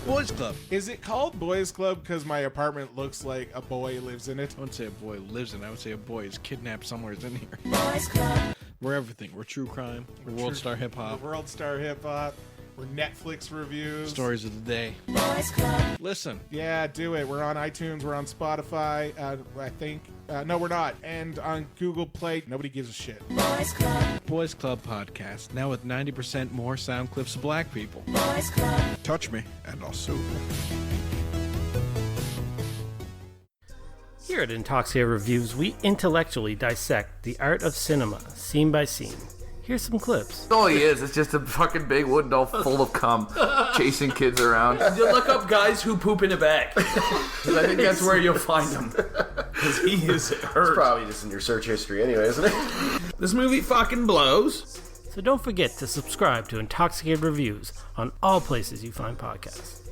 Boys Club. Is it called Boys Club because my apartment looks like a boy lives in it? I wouldn't say a boy lives in it. I would say a boy is kidnapped somewhere in here. Boys Club. We're everything. We're true crime. We're World Star Hip Hop. We're World Star Hip Hop. We're Netflix reviews. Stories of the day. Boys Club. Listen. Yeah, do it. We're on iTunes. We're on Spotify. I think. No, we're not. And on Google Play. Nobody gives a shit. Boys Club. Boys Club podcast. Now with 90% more sound clips of black people. Boys Club. Touch me and I'll sue. Here at InTalksicated Reviews, we intellectually dissect the art of cinema, scene by scene. Here's some clips. All he is. It's just a fucking big wooden doll full of cum, chasing kids around. You look up guys who poop in a bag. Because I think that's where you'll find him. Because he is hurt. It's probably just in your search history anyway, isn't it? This movie fucking blows. So don't forget to subscribe to InTalksicated Reviews on all places you find podcasts.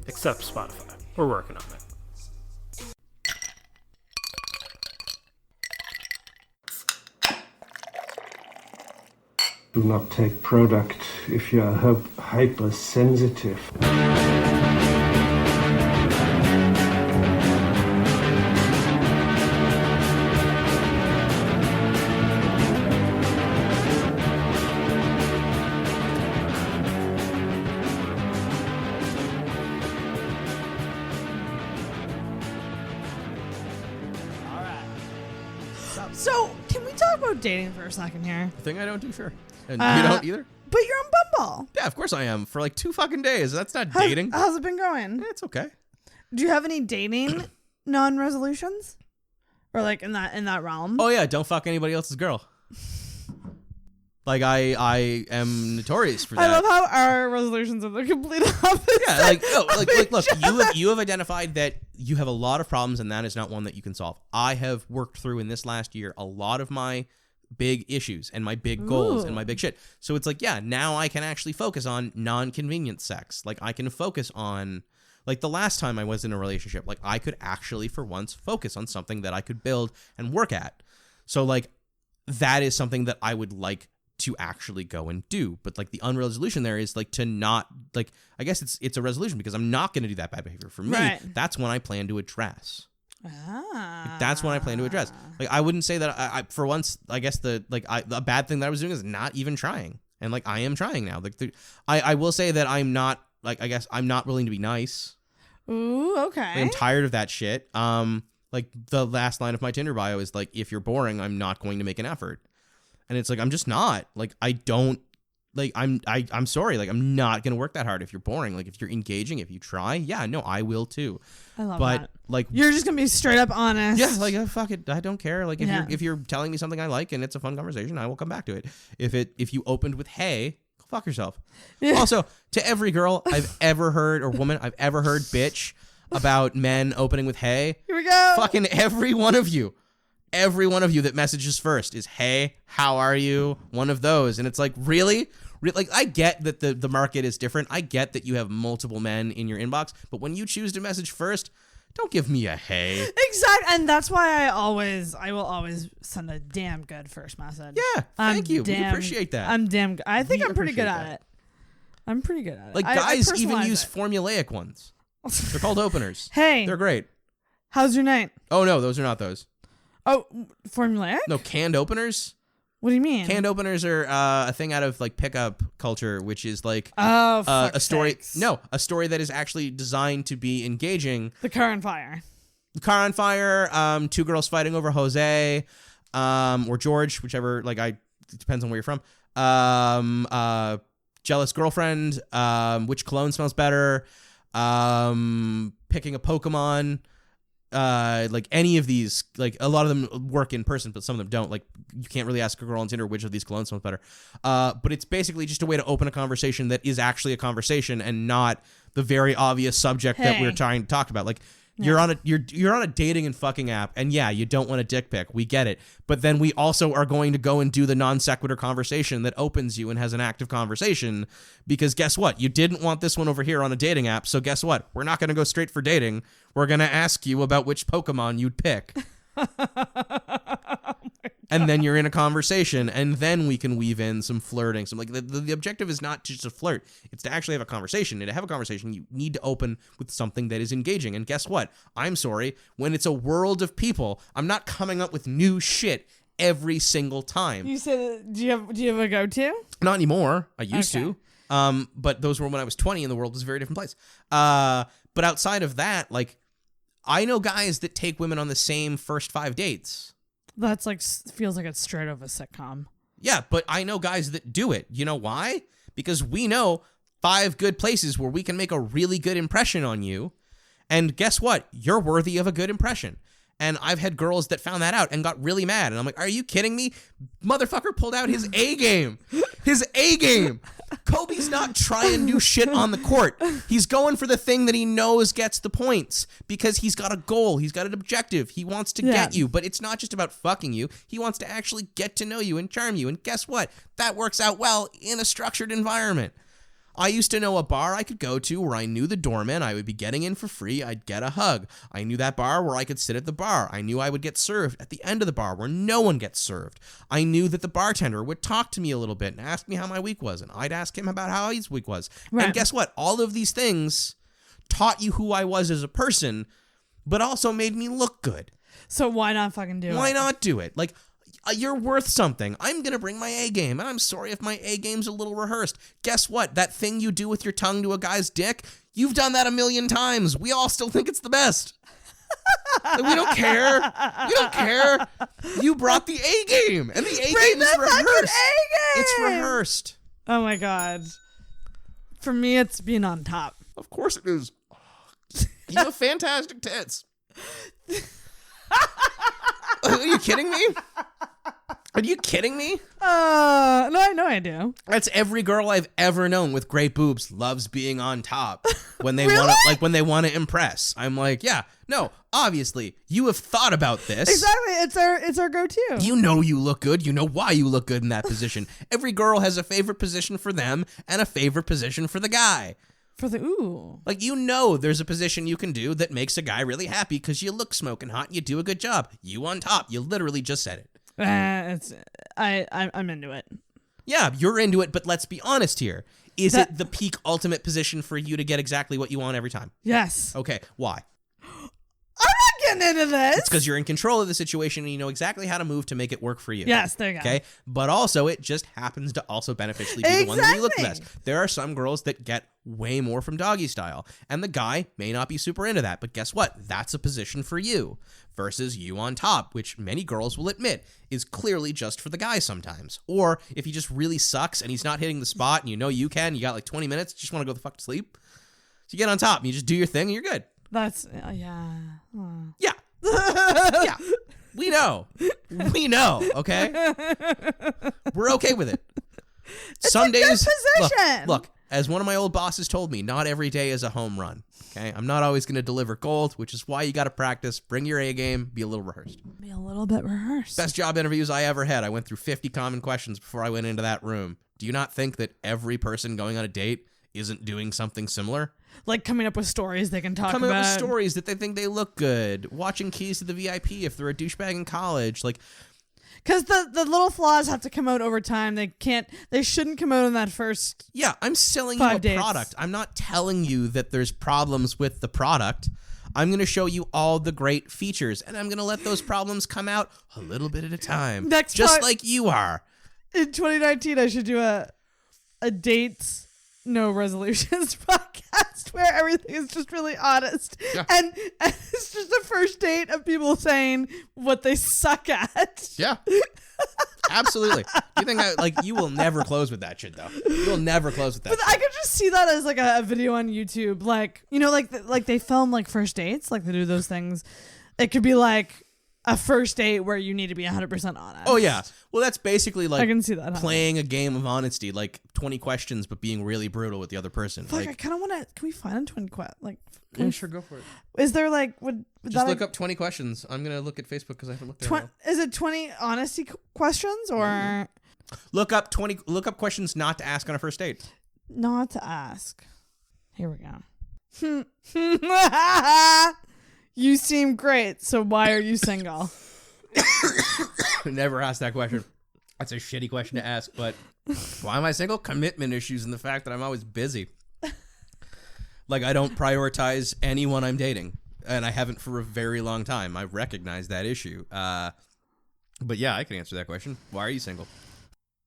Except Spotify. We're working on it. Do not take product if you are hypersensitive. So, can we talk about dating for a second here? Thing I don't do, sure. And you don't either? But you're on Bumble. Yeah, of course I am. For like 2 fucking days. That's not dating. How's it been going? It's okay. Do you have any dating non-resolutions? Or like in that realm? Oh yeah, don't fuck anybody else's girl. Like I am notorious for that. I love how our resolutions are the complete opposite. Yeah, look, you have identified that you have a lot of problems and that is not one that you can solve. I have worked through in this last year a lot of my big issues and my big goals and my big shit. So it's like, yeah, now I can actually focus on non-convenient sex. Like I can focus on, like the last time I was in a relationship, like I could actually for once focus on something that I could build and work at. So like that is something that I would like to actually go and do. But like the unresolution there is like to not, like, I guess it's a resolution because I'm not going to do that bad behavior. For me, that's when I plan to address. Like, that's when I plan to address. Like I wouldn't say that I for once, I guess the bad thing that I was doing is not even trying. And like I am trying now. Like I will say that I'm not, like, I guess I'm not willing to be nice. Ooh, okay. Like, I'm tired of that shit. Like the last line of my Tinder bio is like, if you're boring, I'm not going to make an effort. And it's like, I'm just not. Like, I don't, like, I'm sorry. Like, I'm not going to work that hard if you're boring. Like, if you're engaging, if you try, yeah, no, I will too. I love but, that. Like, you're just going to be straight up honest. Yeah, like, fuck it. I don't care. Like, if you're telling me something I like and it's a fun conversation, I will come back to it. If you opened with, hey, go fuck yourself. Yeah. Also, to every girl I've ever heard, or woman I've ever heard bitch about men opening with, hey. Here we go. Fucking every one of you. Every one of you that messages first is, hey, how are you? One of those. And it's like, really? Like, I get that the market is different. I get that you have multiple men in your inbox. But when you choose to message first, don't give me a hey. Exactly. And that's why I will always send a damn good first message. Yeah. Thank you. We appreciate that. I'm damn good. I think I'm pretty good at it. I'm pretty good at it. Like, guys even use formulaic ones. They're called openers. Hey. They're great. How's your night? Oh, no, those are not those. Oh, formulaic? No, canned openers. What do you mean? Canned openers are a thing out of like pickup culture, which is like a story. Sakes. No, a story that is actually designed to be engaging. The Car on Fire. The Car on Fire. Two girls fighting over Jose, or George, whichever. Like it depends on where you're from. Jealous girlfriend. Which cologne smells better? Picking a Pokemon. Like any of these, like a lot of them work in person, but some of them don't. Like you can't really ask a girl on Tinder which of these colognes smells better. But it's basically just a way to open a conversation that is actually a conversation and not the very obvious subject that we're trying to talk about. Like you're on a dating and fucking app, and yeah, you don't want a dick pic. We get it. But then we also are going to go and do the non sequitur conversation that opens you and has an active conversation, because guess what? You didn't want this one over here on a dating app. So guess what? We're not going to go straight for dating. We're going to ask you about which Pokemon you'd pick. And then you're in a conversation, and then we can weave in some flirting. Some like the objective is not just to flirt; it's to actually have a conversation. And to have a conversation, you need to open with something that is engaging. And guess what? I'm sorry, when it's a world of people, I'm not coming up with new shit every single time. You said, do you have a go-to? Not anymore. I used to. Okay. But those were when I was 20, and the world was a very different place. But outside of that, like, I know guys that take women on the same first 5 dates. That's like feels like it's straight out of a sitcom. Yeah, but I know guys that do it. You know why? Because we know 5 good places where we can make a really good impression on you. And guess what? You're worthy of a good impression. And I've had girls that found that out and got really mad. And I'm like, are you kidding me? Motherfucker pulled out his A game. His A game. Kobe's not trying new shit on the court. He's going for the thing that he knows gets the points because he's got a goal. He's got an objective. He wants to get you, but it's not just about fucking you. He wants to actually get to know you and charm you. And guess what? That works out well in a structured environment. I used to know a bar I could go to where I knew the doorman. I would be getting in for free. I'd get a hug. I knew that bar where I could sit at the bar. I knew I would get served at the end of the bar where no one gets served. I knew that the bartender would talk to me a little bit and ask me how my week was, and I'd ask him about how his week was. Right. And guess what? All of these things taught you who I was as a person, but also made me look good. So why not fucking do it? Why not do it? Like, you're worth something. I'm going to bring my A game, and I'm sorry if my A game's a little rehearsed. Guess what? That thing you do with your tongue to a guy's dick, you've done that 1,000,000 times. We all still think it's the best. We don't care. We don't care. You brought the A game, and the A game is rehearsed. It's rehearsed. Oh my God. For me, it's being on top. Of course it is. You have fantastic tits. Are you kidding me? Are you kidding me? No, I know I do. That's every girl I've ever known with great boobs loves being on top when they Really? want to, like when they want to impress. I'm like, yeah, no, obviously you have thought about this. Exactly, it's our go-to. You know you look good. You know why you look good in that position. Every girl has a favorite position for them and a favorite position for the guy. For the ooh. Like, you know there's a position you can do that makes a guy really happy because you look smoking hot and you do a good job. You on top. You literally just said it. I'm into it. Yeah, you're into it, but let's be honest here. Is it the peak ultimate position for you to get exactly what you want every time? Yes. Okay, why? I'm not getting into this. It's because you're in control of the situation and you know exactly how to move to make it work for you. Yes, there you go. Okay, but also it just happens to also beneficially be the one that you look the best. There are some girls that get way more from doggy style, and the guy may not be super into that, but guess what? That's a position for you versus you on top, which many girls will admit is clearly just for the guy sometimes. Or if he just really sucks and he's not hitting the spot and you know you can, you got like 20 minutes, you just want to go the fuck to sleep. So you get on top and you just do your thing and you're good. That's, yeah. Yeah. Yeah. We know. We know, okay? We're okay with it. Some days, look, as one of my old bosses told me, not every day is a home run, okay? I'm not always going to deliver gold, which is why you got to practice, bring your A game, be a little rehearsed. Be a little bit rehearsed. Best job interviews I ever had. I went through 50 common questions before I went into that room. Do you not think that every person going on a date isn't doing something similar? Like coming up with stories they can talk about. Coming up with stories that they think they look good. Watching Keys to the VIP if they're a douchebag in college. Like, because the little flaws have to come out over time. They shouldn't come out in that first. Yeah, I'm selling you a product. I'm not telling you that there's problems with the product. I'm going to show you all the great features, and I'm going to let those problems come out a little bit at a time. Like you are. In 2019, I should do a dates no resolutions podcast where everything is just really honest. Yeah. And it's just a first date of people saying what they suck at. Yeah. Absolutely. You think you will never close with that shit though. You will never close with that. But shit. I could just see that as like a video on YouTube, like, you know, like they film like first dates, like they do those things. It could be like a first date where you need to be 100% honest. Oh yeah. Well, that's basically like I can see that playing a game of honesty, like 20 questions, but being really brutal with the other person. Fuck, I kind of want to. Can we find 20 questions? Like, yeah, sure, go for it. Is there like would just look up 20 questions? I'm gonna look at Facebook because I haven't looked there. Is it 20 honesty questions or look up questions not to ask on a first date? Not to ask. Here we go. You seem great, so why are you single? Never asked that question. That's a shitty question to ask, but why am I single? Commitment issues and the fact that I'm always busy. Like, I don't prioritize anyone I'm dating, and I haven't for a very long time. I recognize that issue. But yeah, I can answer that question. Why are you single?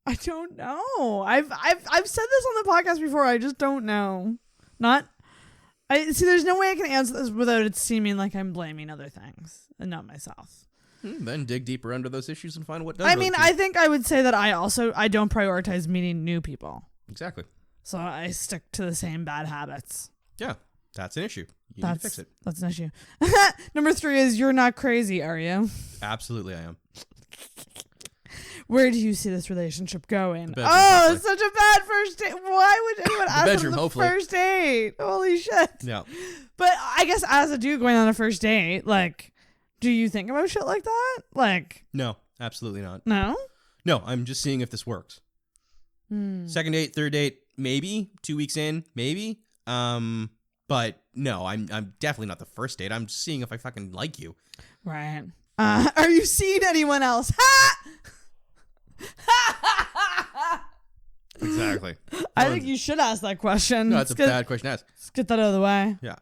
I don't know. I've said this on the podcast before. I just don't know. I see. There's no way I can answer this without it seeming like I'm blaming other things and not myself. Then dig deeper under those issues and find what does. I mean, I think I would say that I don't prioritize meeting new people. Exactly. So I stick to the same bad habits. Yeah, that's an issue. You need to fix it. That's an issue. Number 3 is you're not crazy, are you? Absolutely, I am. Where do you see this relationship going? Bedroom, oh, it's such a bad first date. Why would anyone ask bedroom, on the hopefully. first date? Holy shit. Yeah. But I guess as a dude going on a first date, like, do you think about shit like that? Like, No, absolutely not. no? No, I'm just seeing if this works. Second date, third date, maybe. 2 weeks in, maybe. But no, I'm definitely not the first date. I'm just seeing if I fucking like you. Right. Are you seeing anyone else? Ha! Exactly. I think you should ask that question. No, it's a bad question to ask. Let's get that out of the way. Yeah.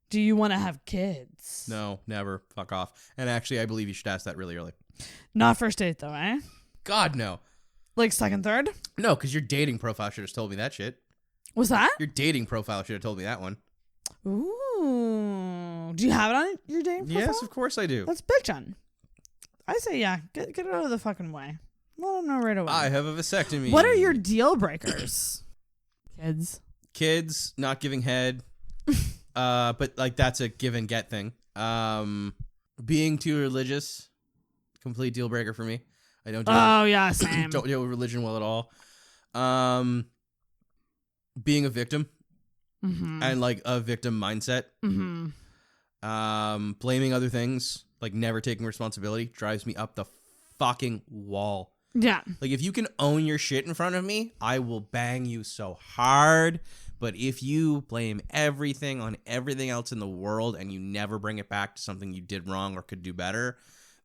Do you want to have kids? No, never. Fuck off. And actually, I believe you should ask that really early. Not first date though, eh? God, no. Like second, third? No, because your dating profile should have told me that shit. Was that? Your dating profile should have told me that one. Ooh. Do you have it on your dating profile? Yes, of course I do. That's bitchin'. I say yeah. Get it out of the fucking way. Let them know right away. I have a vasectomy. What are your deal breakers? Kids, not giving head. But like that's a give and get thing. Being too religious, complete deal breaker for me. I don't do yeah, same. don't deal with religion well at all. Being a victim and like a victim mindset. Blaming other things, like never taking responsibility, drives me up the fucking wall. Yeah. Like if you can own your shit in front of me, I will bang you so hard. But if you blame everything on everything else in the world and you never bring it back to something you did wrong or could do better,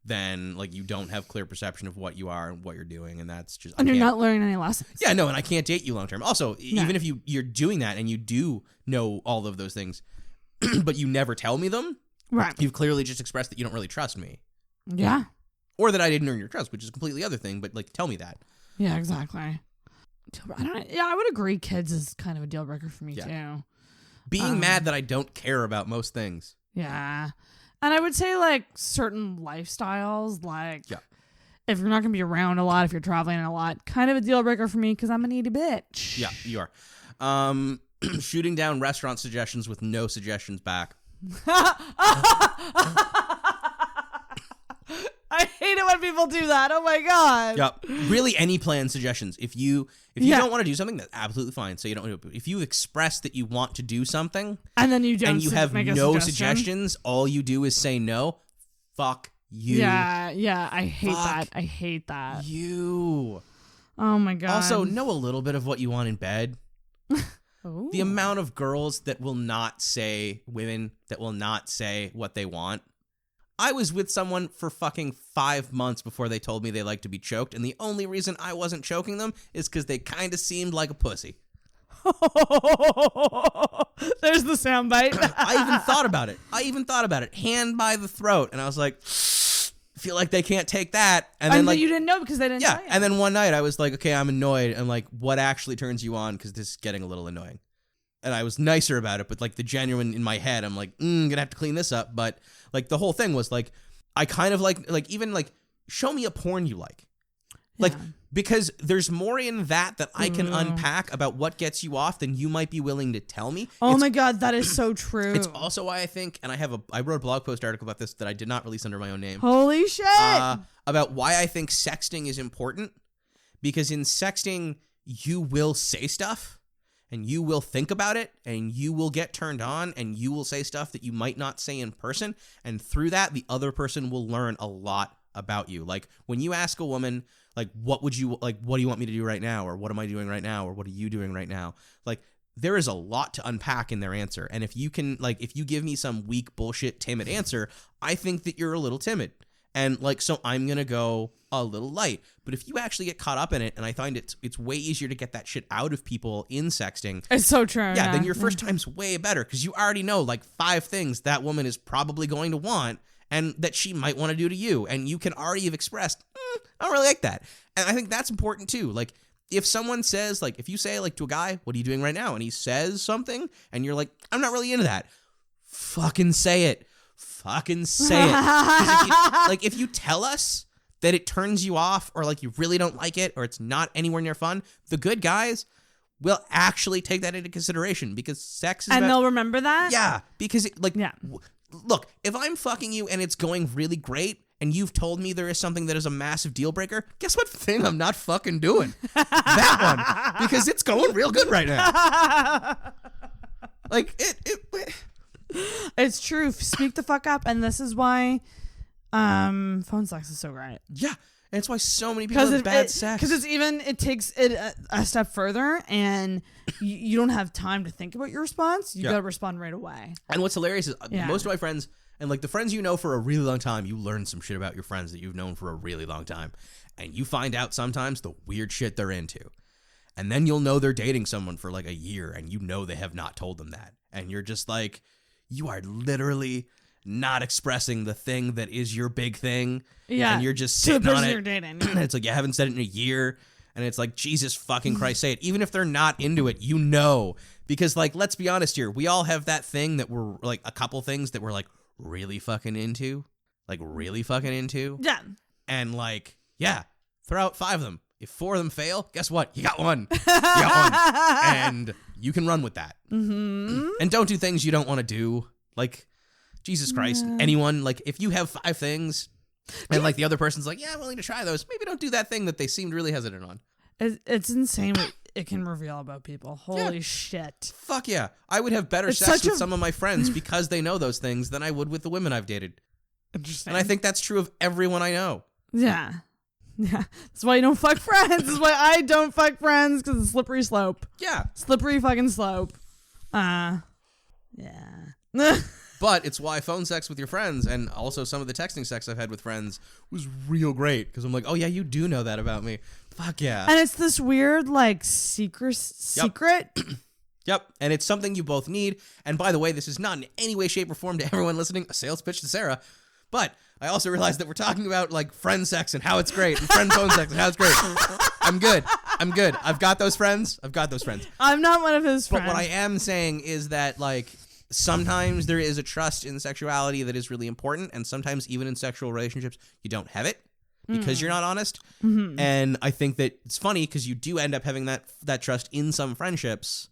then like you don't have clear perception of what you are and what you're doing, and that's just. And you're not learning any lessons. Yeah, no, and I can't date you long term. Also, even if you're doing that and you do know all of those things, but you never tell me them, right? You've clearly just expressed that you don't really trust me. Yeah. Or that I didn't earn your trust, which is a completely other thing. But like, tell me that. Yeah, exactly. I would agree. Kids is kind of a deal breaker for me too. Being mad that I don't care about most things. Yeah. And I would say like certain lifestyles, like if you're not going to be around a lot, if you're traveling a lot, kind of a deal breaker for me because I'm a needy bitch. Yeah, you are. Shooting down restaurant suggestions with no suggestions back. I hate it when people do that. Oh my god. Yeah. Really, any plan suggestions. If you don't want to do something, that's absolutely fine. So you don't. If you express that you want to do something, and then you don't, and you have make no suggestions, all you do is say no. Fuck you. Yeah. I hate that. I hate that. You. Oh my god. Also, know a little bit of what you want in bed. Ooh. The amount of girls that will not say, women that will not say what they want. I was with someone for fucking 5 months before they told me they like to be choked, and the only reason I wasn't choking them is because they kind of seemed like a pussy. There's the soundbite. I even thought about it. Hand by the throat, and I was like, feel like they can't take that. And then like you didn't know because they didn't tell you. And then one night I was like, okay, I'm annoyed. I'm like, what actually turns you on? Because this is getting a little annoying. And I was nicer about it, but like the genuine in my head, I'm like, gonna have to clean this up. But like the whole thing was like, I kind of like even like show me a porn you like. Like, because there's more in that I can unpack about what gets you off than you might be willing to tell me. Oh my God, that is so true. It's also why I think, and I wrote a blog post article about this that I did not release under my own name. Holy shit. About why I think sexting is important. Because in sexting, you will say stuff, and you will think about it, and you will get turned on, and you will say stuff that you might not say in person. And through that, the other person will learn a lot about you. Like when you ask a woman, like, what do you want me to do right now? Or what am I doing right now? Or what are you doing right now? Like, there is a lot to unpack in their answer. And if you can, like, if you give me some weak bullshit timid answer, I think that you're a little timid. And like, so I'm going to go a little light. But if you actually get caught up in it, and I find it's way easier to get that shit out of people in sexting. It's so true. Yeah, then your first time's way better because you already know like 5 things that woman is probably going to want and that she might want to do to you. And you can already have expressed, I don't really like that. And I think that's important too. Like, if someone says, like, if you say, like, to a guy, what are you doing right now? And he says something, and you're like, I'm not really into that. Fucking say it. Fucking say it. 'Cause if you tell us that it turns you off, or, like, you really don't like it, or it's not anywhere near fun, the good guys will actually take that into consideration, because sex is and they'll remember that? Yeah, because, look, if I'm fucking you and it's going really great, and you've told me there is something that is a massive deal breaker, guess what thing I'm not fucking doing? That one. Because it's going real good right now. Like, it's true. Speak the fuck up. And this is why phone sex is so great. Yeah. And it's why so many people have bad sex. Because it takes it a step further, and you don't have time to think about your response. You got to respond right away. And what's hilarious is most of my friends, and like the friends you know for a really long time, you learn some shit about your friends that you've known for a really long time. And you find out sometimes the weird shit they're into. And then you'll know they're dating someone for like a year, and you know they have not told them that. And you're just like, you are literally not expressing the thing that is your big thing. Yeah. And you're just sitting on it. You're dating. And it's like, you haven't said it in a year. And it's like, Jesus fucking Christ, say it. Even if they're not into it, you know. Because, like, let's be honest here. We all have that thing that we're, like, a couple things that we're, like, really fucking into. Like, really fucking into. Yeah. And, like, yeah, throw out 5 of them. If 4 of them fail, guess what? You got one. You got one. And you can run with that. Mm-hmm. And don't do things you don't want to do. Like, Jesus Christ. Anyone, like, if you have 5 things and, like, the other person's like, yeah, I'm willing to try those, maybe don't do that thing that they seemed really hesitant on. It's insane what it can reveal about people. Holy shit. Fuck yeah. I would have better sex with some of my friends because they know those things than I would with the women I've dated. Interesting. And I think that's true of everyone I know. Yeah. Yeah. That's why you don't fuck friends. That's why I don't fuck friends, because it's a slippery slope. Yeah. Slippery fucking slope. Yeah. But it's why phone sex with your friends, and also some of the texting sex I've had with friends, was real great. Because I'm like, oh yeah, you do know that about me. Fuck yeah. And it's this weird, like, secret. Yep. And it's something you both need. And by the way, this is not in any way, shape, or form to everyone listening a sales pitch to Sarah. But I also realized that we're talking about, like, friend sex and how it's great, and friend phone sex and how it's great. I'm good. I've got those friends. I'm not one of his friends. But what I am saying is that, like, sometimes there is a trust in sexuality that is really important, and sometimes even in sexual relationships, you don't have it because you're not honest. Mm-hmm. And I think that it's funny because you do end up having that trust in some friendships,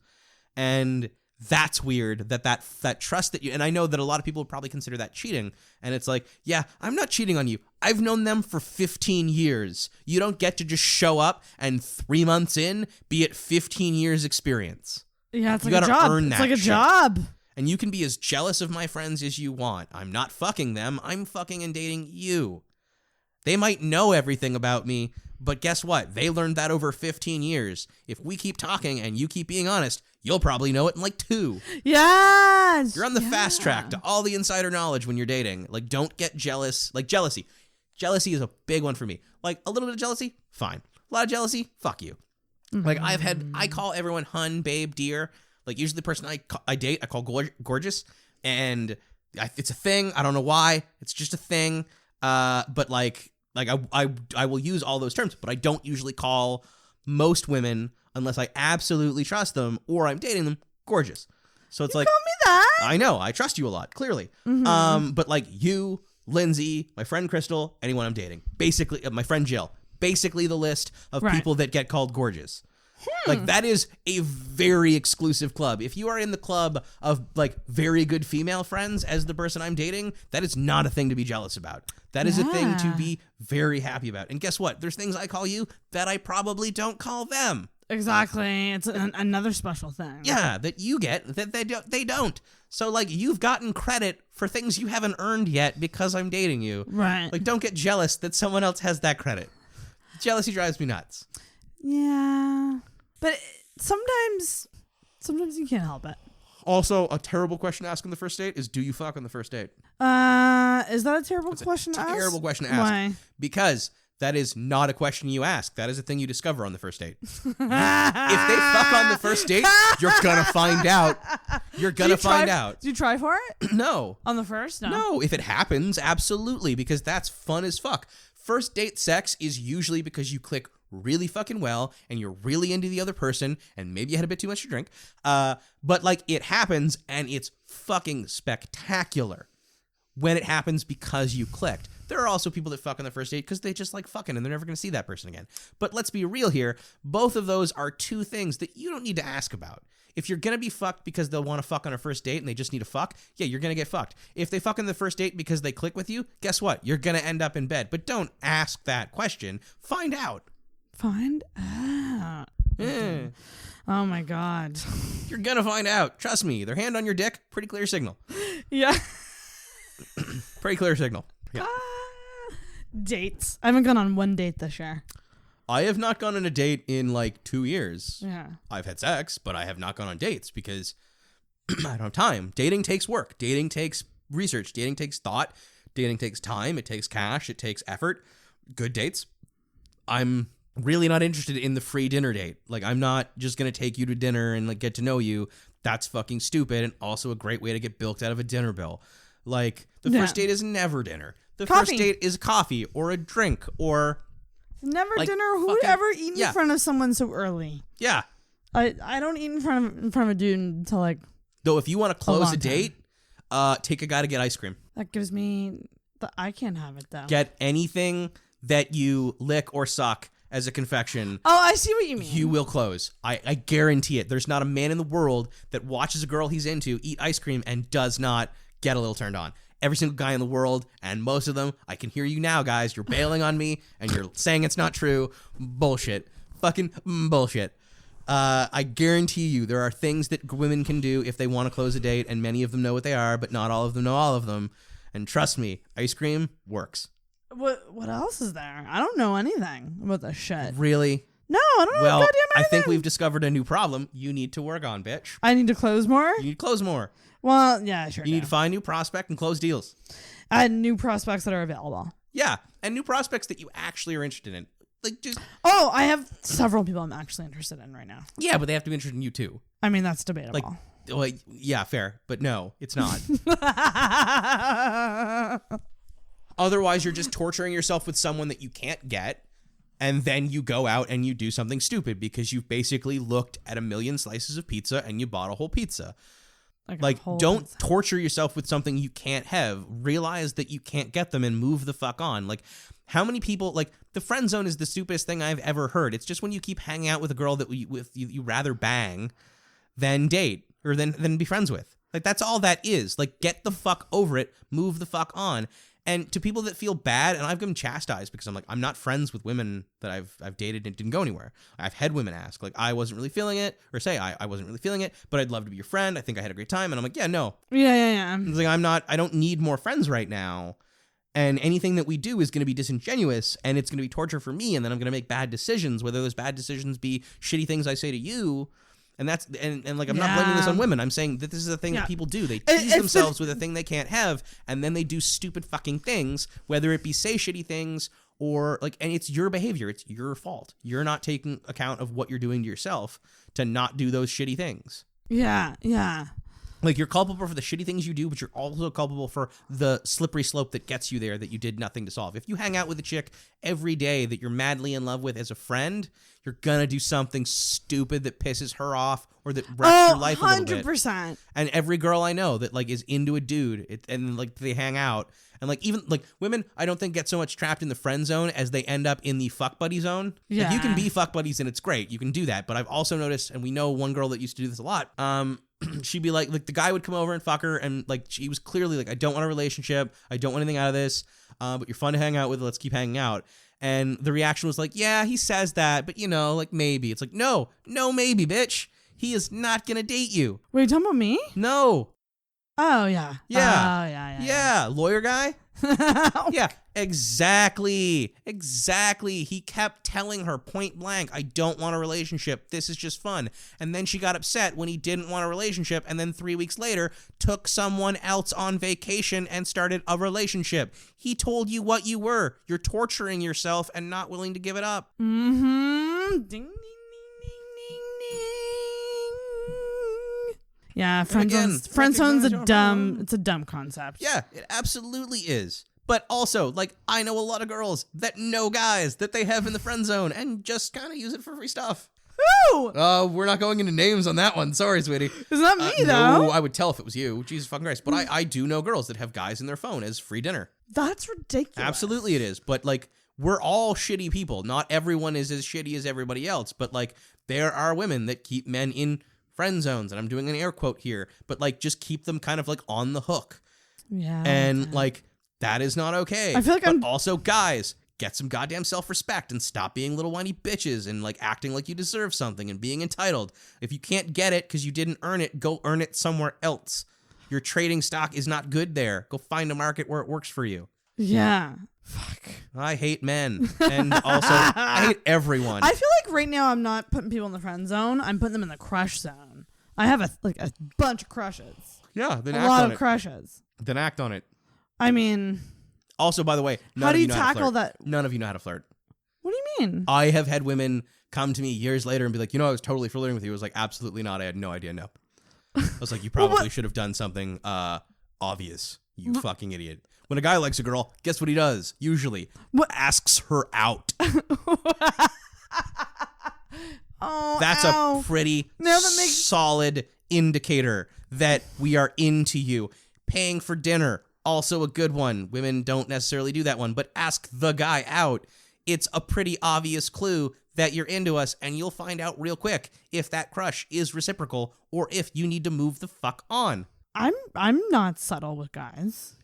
and that's weird that trust that you, and I know that a lot of people would probably consider that cheating, and it's like, yeah, I'm not cheating on you. I've known them for 15 years. You don't get to just show up and 3 months in be at 15 years experience. Yeah, it's you like a gotta job. earn that It's like a shit. job. And you can be as jealous of my friends as you want. I'm not fucking them. I'm fucking and dating you. They might know everything about me, but guess what? They learned that over 15 years. If we keep talking and you keep being honest, you'll probably know it in like 2. Yes. You're on the fast track to all the insider knowledge when you're dating. Like, don't get jealous. Like, jealousy. Jealousy is a big one for me. Like, a little bit of jealousy, fine. A lot of jealousy, fuck you. Mm-hmm. Like, I call everyone hun, babe, dear. Like, usually the person I date, I call gorgeous. And it's a thing. I don't know why. It's just a thing. But like I will use all those terms, but I don't usually call most women, unless I absolutely trust them or I'm dating them, gorgeous. So it's like, call me that. I know, I trust you a lot, clearly. Mm-hmm. But like you, Lindsay, my friend Crystal, anyone I'm dating, basically, my friend Jill, basically the list of people that get called gorgeous. Like, that is a very exclusive club. If you are in the club of, like, very good female friends as the person I'm dating, that is not a thing to be jealous about. That is a thing to be very happy about. And guess what? There's things I call you that I probably don't call them. Exactly. It's another special thing. Yeah, that you get that they don't. So, like, you've gotten credit for things you haven't earned yet because I'm dating you. Right. Like, don't get jealous that someone else has that credit. Jealousy drives me nuts. Yeah. But sometimes you can't help it. Also, a terrible question to ask on the first date is, do you fuck on the first date? Is that a terrible question to ask? Terrible question to ask. Why? Because That is not a question you ask. That is a thing you discover on the first date. If they fuck on the first date, you're gonna find out. You're gonna find out. Do you try for it? No. On the first? No, if it happens, absolutely, because that's fun as fuck. First date sex is usually because you click really fucking well and you're really into the other person and maybe you had a bit too much to drink. But like it happens and it's fucking spectacular when it happens because you clicked. There are also people that fuck on the first date because they just like fucking and they're never going to see that person again. But let's be real here. Both of those are two things that you don't need to ask about. If you're going to be fucked because they'll want to fuck on a first date and they just need to fuck, yeah, you're going to get fucked. If they fuck on the first date because they click with you, guess what? You're going to end up in bed. But don't ask that question. Find out. Find out. Yeah. Oh my God. You're going to find out. Trust me. Their hand on your dick, pretty clear signal. Yeah. Pretty clear signal. Yeah. Dates. I haven't gone on one date this year. I have not gone on a date in like 2 years. Yeah. I've had sex, but I have not gone on dates because I don't have time. Dating takes work. Dating takes research. Dating takes thought. Dating takes time. It takes cash. It takes effort. Good dates. I'm really not interested in the free dinner date. Like, I'm not just going to take you to dinner and like get to know you. That's fucking stupid and also a great way to get bilked out of a dinner bill. Like, the first date is never dinner. The first date is coffee or a drink or... Never like, dinner. Who ever eat in front of someone so early? Yeah. I don't eat in front of a dude until like... Though if you want to close a date, take a guy to get ice cream. That gives me... I can't have it though. Get anything that you lick or suck as a confection. Oh, I see what you mean. You will close. I guarantee it. There's not a man in the world that watches a girl he's into eat ice cream and does not get a little turned on. Every single guy in the world, and most of them, I can hear you now, guys. You're bailing on me, and you're saying it's not true. Bullshit. Fucking bullshit. I guarantee you there are things that women can do if they want to close a date, and many of them know what they are, but not all of them know all of them. And trust me, ice cream works. What else is there? I don't know anything about this shit. Really? No, I don't know well, goddamn anything. I think we've discovered a new problem you need to work on, bitch. I need to close more? You need to close more. Well, yeah, sure. You need to find new prospect and close deals. And new prospects that are available. Yeah, and new prospects that you actually are interested in. Like, just... Oh, I have several people I'm actually interested in right now. Yeah, but they have to be interested in you too. I mean, that's debatable. Like, well, yeah, fair, but no, it's not. Otherwise, you're just torturing yourself with someone that you can't get, and then you go out and you do something stupid because you've basically looked at a million slices of pizza and you bought a whole pizza. Like don't torture yourself with something you can't have. Realize that you can't get them and move the fuck on. Like, how many people, like, the friend zone is the stupidest thing I've ever heard. It's just when you keep hanging out with a girl that you rather bang than date or than be friends with. Like, that's all that is. Like, get the fuck over it. Move the fuck on. And to people that feel bad, and I've been chastised because I'm like, I'm not friends with women that I've dated and didn't go anywhere. I've had women ask, like, I wasn't really feeling it, or say, I wasn't really feeling it, but I'd love to be your friend. I think I had a great time. And I'm like, yeah, no. Yeah. It's like, I don't need more friends right now. And anything that we do is going to be disingenuous, and it's going to be torture for me, and then I'm going to make bad decisions, whether those bad decisions be shitty things I say to you. And that's and like, I'm not blaming this on women. I'm saying that this is a thing that people do. They tease themselves with a thing they can't have, and then they do stupid fucking things, whether it be say shitty things or like, and it's your behavior. It's your fault. You're not taking account of what you're doing to yourself to not do those shitty things. Yeah. Like, you're culpable for the shitty things you do, but you're also culpable for the slippery slope that gets you there that you did nothing to solve. If you hang out with a chick every day that you're madly in love with as a friend, you're gonna do something stupid that pisses her off or that wrecks your life a little bit. 100%. And every girl I know that like is into a dude, and like they hang out, and like even like women, I don't think get so much trapped in the friend zone as they end up in the fuck buddy zone. Yeah. Like, you can be fuck buddies and it's great. You can do that. But I've also noticed, and we know one girl that used to do this a lot. She'd be like the guy would come over and fuck her, and like she was clearly like, I don't want a relationship, I don't want anything out of this, but you're fun to hang out with, let's keep hanging out. And the reaction was like, yeah, he says that, but you know, like, maybe. It's like, no maybe, bitch. He is not gonna date you. Wait, you talking about me? No. Oh yeah. Yeah. Oh yeah. Yeah, lawyer guy. Yeah. Yeah, exactly. He kept telling her point blank, I don't want a relationship. This is just fun. And then she got upset when he didn't want a relationship, and then 3 weeks later took someone else on vacation and started a relationship. He told you what you were. You're torturing yourself and not willing to give it up. Mm-hmm. Ding, ding, ding, ding, ding, ding. Yeah, friend zone's a dumb concept. Yeah, it absolutely is. But also, like, I know a lot of girls that know guys that they have in the friend zone and just kind of use it for free stuff. Who? We're not going into names on that one. Sorry, sweetie. Is that me No, though? I would tell if it was you. Jesus fucking Christ. But I do know girls that have guys in their phone as free dinner. That's ridiculous. Absolutely it is. But, like, we're all shitty people. Not everyone is as shitty as everybody else. But, like, there are women that keep men in friend zones. And I'm doing an air quote here. But, like, just keep them kind of, like, on the hook. Yeah. And, like, that is not okay. I feel like but also, guys, get some goddamn self-respect and stop being little whiny bitches and, like, acting like you deserve something and being entitled. If you can't get it because you didn't earn it, go earn it somewhere else. Your trading stock is not good there. Go find a market where it works for you. Yeah. Fuck. I hate men. And also, I hate everyone. I feel like right now I'm not putting people in the friend zone. I'm putting them in the crush zone. I have a bunch of crushes. Yeah, then a act lot on of it. crushes. Then act on it. I mean, Also, by the way, how do you tackle tackle that? None of you know how to flirt. What do you mean? I have had women come to me years later and be like, I was totally flirting with you. I was like, absolutely not. I had no idea. No. I was like, you probably should have done something obvious, you fucking idiot. When a guy likes a girl, guess what he does? Usually, asks her out. Oh, That's ow. a pretty Now that makes- solid indicator that we are into you. Paying for dinner, also a good one. Women don't necessarily do that one, but ask the guy out. It's a pretty obvious clue that you're into us, and you'll find out real quick if that crush is reciprocal or if you need to move the fuck on. I'm not subtle with guys.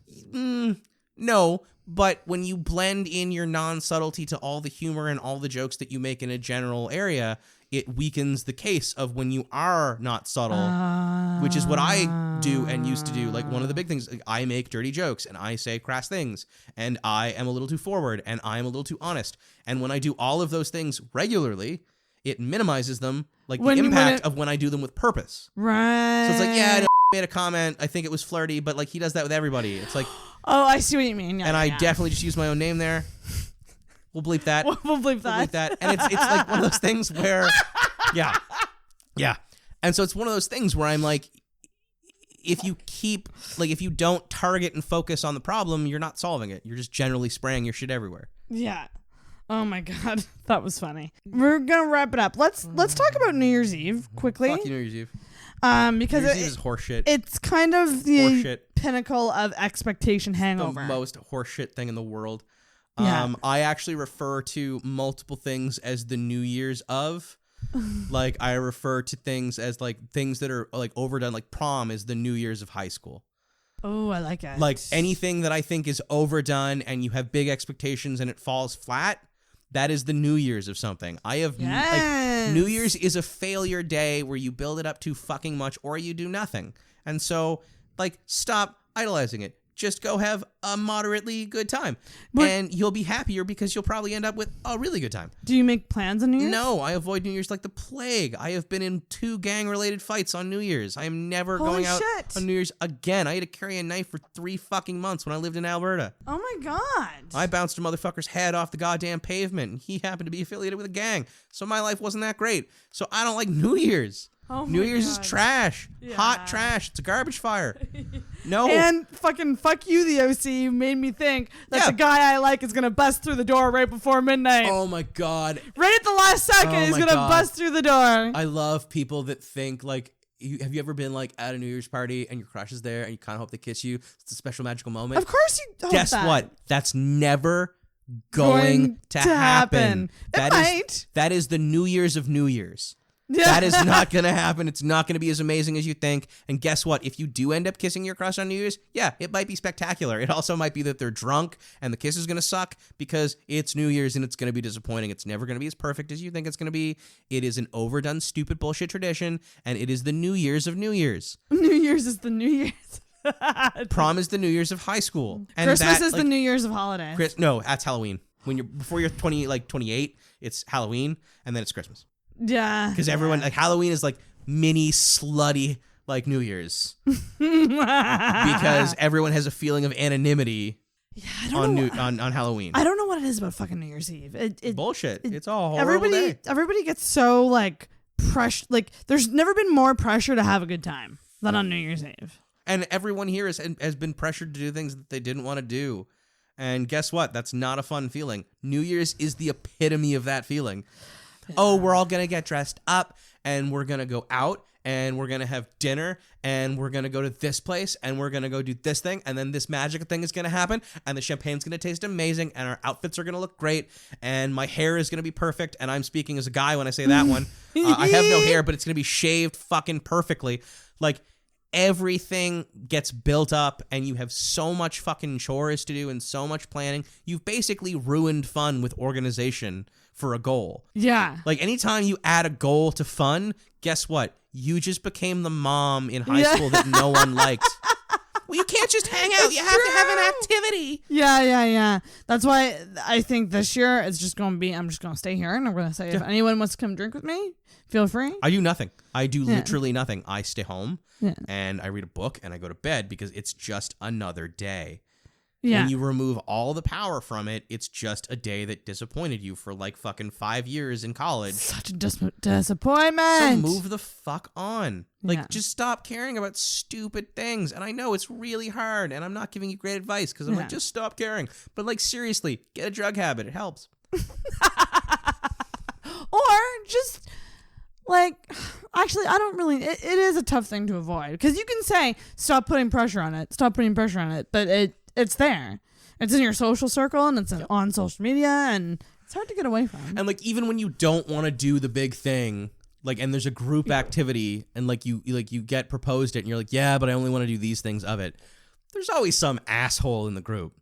No, but when you blend in your non-subtlety to all the humor and all the jokes that you make in a general area, it weakens the case of when you are not subtle, which is what I do and used to do. Like, one of the big things, like, I make dirty jokes and I say crass things and I am a little too forward and I am a little too honest. And when I do all of those things regularly, it minimizes them, like the impact of when I do them with purpose. Right. So it's like, yeah, I know made a comment. I think it was flirty, but, like, he does that with everybody. It's like, oh, I see what you mean. Yeah, and I yeah. definitely just use my own name there. We'll bleep that. We'll bleep that. We'll bleep that. And it's like one of those things where, yeah. And so it's one of those things where I'm like, if you don't target and focus on the problem, you're not solving it. You're just generally spraying your shit everywhere. Yeah. Oh my god, that was funny. We're gonna wrap it up. Let's talk about New Year's Eve quickly. Fuck you, New Year's Eve. Because New Year's Eve is horseshit. It's kind of the Horseshit. pinnacle of expectation hangover. The most horseshit thing in the world. Yeah. I actually refer to multiple things as the New Year's of. Like, I refer to things as, like, things that are, like, overdone. Like, prom is the New Year's of high school. Oh, I like it. Like, anything that I think is overdone and you have big expectations and it falls flat, that is the New Year's of something. Yes. New Year's is a failure day where you build it up too fucking much or you do nothing. And so, like, stop idolizing it. Just go have a moderately good time. And you'll be happier because you'll probably end up with a really good time. Do you make plans on New Year's? No, I avoid New Year's like the plague. I have been in 2 gang-related fights on New Year's. I am never going out on New Year's again. I had to carry a knife for 3 fucking months when I lived in Alberta. Oh my god. I bounced a motherfucker's head off the goddamn pavement, and he happened to be affiliated with a gang. So my life wasn't that great. So I don't like New Year's. Oh my New Year's is God. trash. Yeah. Hot trash. It's a garbage fire. No. And fucking fuck you, the OC. You made me think that the guy I like is gonna bust through the door right before midnight. Oh my god. Right at the last second, Oh he's my gonna God. bust through the door. I love people that think, like, have you ever been, like, at a New Year's party and your crush is there and you kind of hope they kiss you? It's a special magical moment. Of course you hope Guess that. what? That's never going to happen. That is the New Year's of New Year's. Yeah. That is not going to happen. It's not going to be as amazing as you think. And guess what? If you do end up kissing your crush on New Year's, yeah, it might be spectacular. It also might be that they're drunk and the kiss is going to suck because it's New Year's and it's going to be disappointing. It's never going to be as perfect as you think it's going to be. It is an overdone, stupid bullshit tradition, and it is the New Year's of New Year's. New Year's is the New Year's. Prom is the New Year's of high school. And Christmas that, is the New Year's of holidays. No, that's Halloween. When you're before you're 28, it's Halloween, and then it's Christmas. Yeah. Because everyone like Halloween is like mini slutty like New Year's because everyone has a feeling of anonymity on Halloween. I don't know what it is about fucking New Year's Eve. Bullshit. It's all horrible day. Everybody gets so like pressure. Like there's never been more pressure to have a good time than on New Year's Eve. And everyone here has been pressured to do things that they didn't want to do. And guess what? That's not a fun feeling. New Year's is the epitome of that feeling. Yeah. Oh, we're all going to get dressed up and we're going to go out and we're going to have dinner and we're going to go to this place and we're going to go do this thing and then this magical thing is going to happen and the champagne's going to taste amazing and our outfits are going to look great and my hair is going to be perfect, and I'm speaking as a guy when I say that one. I have no hair, but it's going to be shaved fucking perfectly. Like, everything gets built up and you have so much fucking chores to do and so much planning. You've basically ruined fun with organization for a goal. Yeah. Like anytime you add a goal to fun, guess what? You just became the mom in high school that no one liked. Well, you can't just hang out. You have to have an activity. Yeah. That's why I think this year it's just going to be, I'm just going to stay here and I'm going to say if anyone wants to come drink with me, feel free. I do nothing. I do literally nothing. I stay home and I read a book and I go to bed because it's just another day. Yeah. When you remove all the power from it, it's just a day that disappointed you for like fucking 5 years in college. Such a disappointment. So move the fuck on. Like, just stop caring about stupid things. And I know it's really hard, and I'm not giving you great advice because I'm like, just stop caring. But like, seriously, get a drug habit. It helps. Or just... like, actually, I don't really... It is a tough thing to avoid. Because you can say, stop putting pressure on it. But it's there. It's in your social circle, and it's on social media, and it's hard to get away from. And, like, even when you don't want to do the big thing, like, and there's a group activity, and, like, you get proposed it, and you're like, yeah, but I only want to do these things of it. There's always some asshole in the group.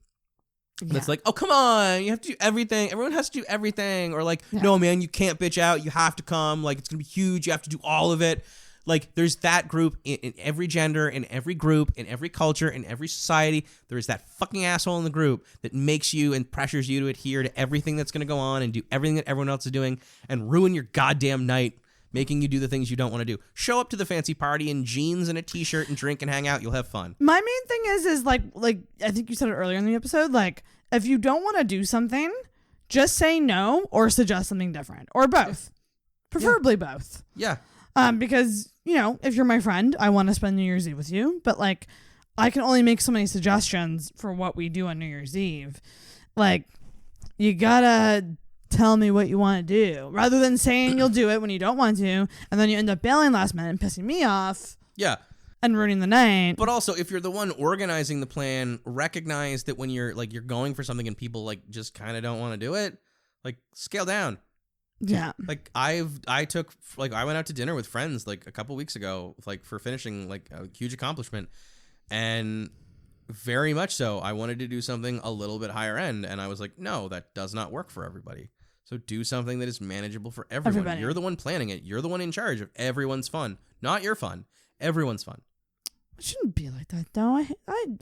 That's like, oh, come on, you have to do everything. Everyone has to do everything. Or like, no, man, you can't bitch out. You have to come. Like, it's going to be huge. You have to do all of it. Like, there's that group in every gender, in every group, in every culture, in every society. There is that fucking asshole in the group that makes you and pressures you to adhere to everything that's going to go on and do everything that everyone else is doing and ruin your goddamn night, making you do the things you don't want to do. Show up to the fancy party in jeans and a t-shirt and drink and hang out. You'll have fun. My main thing is like I think you said it earlier in the episode, like, if you don't want to do something, just say no or suggest something different or both. Preferably both. Yeah. Because, you know, if you're my friend, I want to spend New Year's Eve with you, but like I can only make so many suggestions for what we do on New Year's Eve. Like, you gotta tell me what you want to do rather than saying you'll do it when you don't want to, and then you end up bailing last minute and pissing me off. Yeah. And ruining the night. But also, if you're the one organizing the plan, recognize that when you're going for something and people like just kind of don't want to do it, like, scale down. Yeah. Like, I went out to dinner with friends like a couple weeks ago, like for finishing like a huge accomplishment, and very much so I wanted to do something a little bit higher end, and I was like, no, that does not work for everybody. So do something that is manageable for everyone. Everybody. You're the one planning it. You're the one in charge of everyone's fun, not your fun. Everyone's fun. It shouldn't be like that, though.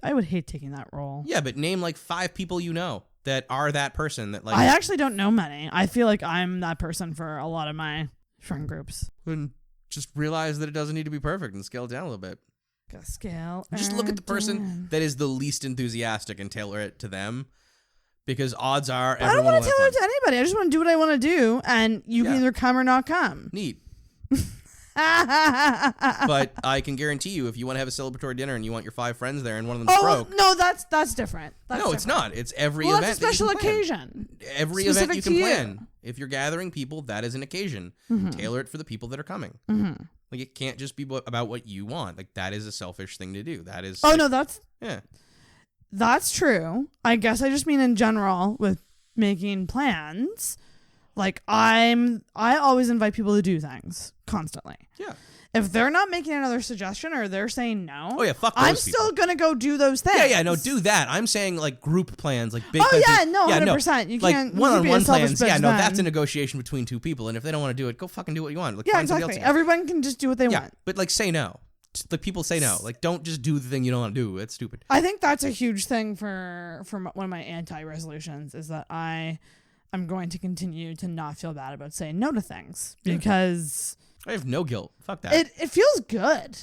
I would hate taking that role. Yeah, but name like 5 people you know that are that person that like. I actually don't know many. I feel like I'm that person for a lot of my friend groups. And just realize that it doesn't need to be perfect and scale it down a little bit. Gotta scale. Just look at the person that is the least enthusiastic and tailor it to them, because odds are everyone. I don't want will to tailor have it to anybody. I just want to do what I want to do, and you can either come or not come. Neat. But I can guarantee you, if you want to have a celebratory dinner and you want your 5 friends there and one of them's broke. No, that's different. It's not. It's every event. event. It's a special occasion. Every event you can plan. If you're gathering people, that is an occasion. Mm-hmm. Tailor it for the people that are coming. Mm-hmm. Like, it can't just be about what you want. Like, that is a selfish thing to do. That is. Oh, no, that's. Yeah. That's true. I guess I just mean in general with making plans. Like, I always invite people to do things constantly. Yeah. If they're not making another suggestion or they're saying no, oh yeah, fuck those I'm people. still gonna go do those things. Yeah, no, do that. I'm saying like group plans, like big. Oh yeah, no, 100%. You like can't one-on-one plans. Yeah, no, then. that's a negotiation between 2 people, and if they don't want to do it, go fucking do what you want. Like, Yeah, find somebody exactly. else. Everyone can just do what they want. But like, say no. the people say no. Like, don't just do the thing you don't want to do. It's stupid. I think that's a huge thing for one of my anti-resolutions is that I'm going to continue to not feel bad about saying no to things because I have no guilt. Fuck that. it feels good.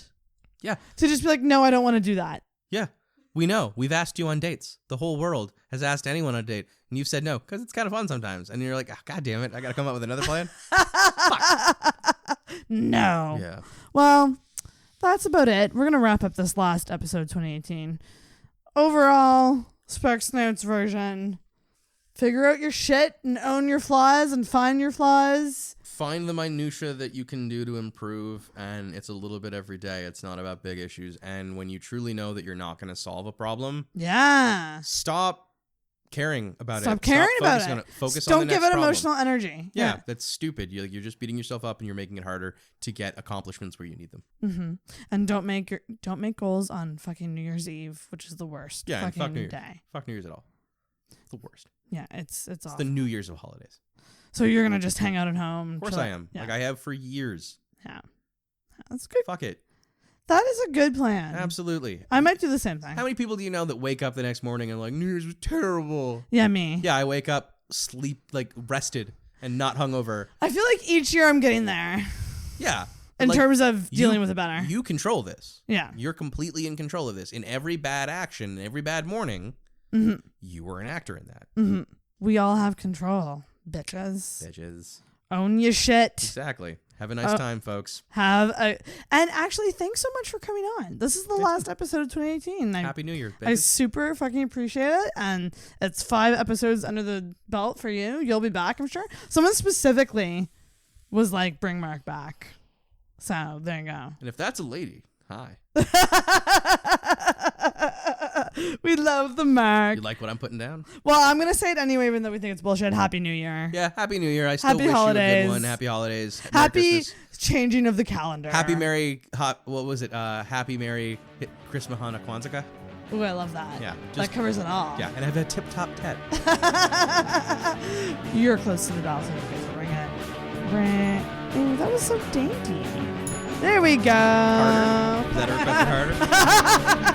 Yeah. To just be like, no, I don't want to do that. Yeah. We know. We've asked you on dates. The whole world has asked anyone on a date, and you've said no because it's kind of fun sometimes. And you're like, oh, God damn it, I got to come up with another plan. No. Yeah. Well, that's about it. We're going to wrap up this last episode 2018. Overall, Sparks Notes version. Figure out your shit and own your flaws and find your flaws. Find the minutia that you can do to improve, and it's a little bit every day. It's not about big issues. And when you truly know that you're not going to solve a problem, Yeah. stop caring about it. Stop caring about focusing it. on it. Focus Don't on the give next it problem. emotional energy. Yeah, that's stupid. You're just beating yourself up, and you're making it harder to get accomplishments where you need them. Mm-hmm. And don't make goals on fucking New Year's Eve, which is the worst. Yeah, and fucking fuck New Year's. day. Fuck New Year's at all. It's the worst. Yeah, it's awful. the New Year's of holidays. So you're gonna just hang out at home? Of course I am. Yeah. Like I have for years. Yeah, that's good. Fuck it. That is a good plan. Absolutely. I might do the same thing. How many people do you know that wake up the next morning and like New Year's was terrible? Yeah, me. Yeah, I wake up sleep like rested and not hungover. I feel like each year I'm getting there. Yeah. In Like, terms of dealing with it better. You control this. Yeah. You're completely in control of this. In every bad action, every bad morning, Mm-hmm. you were an actor in that. Mm-hmm. We all have control, bitches. Bitches. Own your shit. Exactly. Have a nice time, folks. And actually, thanks so much for coming on. This is the last episode of 2018. Happy New Year, bitches. I super fucking appreciate it. And it's 5 episodes under the belt for you. You'll be back, I'm sure. Someone specifically was like, bring Mark back. So there you go. And if that's a lady, hi. We love the Mark. You like what I'm putting down? Well, I'm going to say it anyway, even though we think it's bullshit. Happy New Year. Yeah, Happy New Year. I still Happy wish holidays. you a good one. Happy holidays. Merry Happy Christmas. changing of the calendar. Happy Merry what was it? Happy Merry Christmas Kwanzaa. Ooh, I love that. Yeah, that covers it all. Yeah, and I have a tip top tet. You're close to the dial, so you guys will ring it. Ring. Ooh, that was so dainty. There we go. Harder. Is that a request for harder?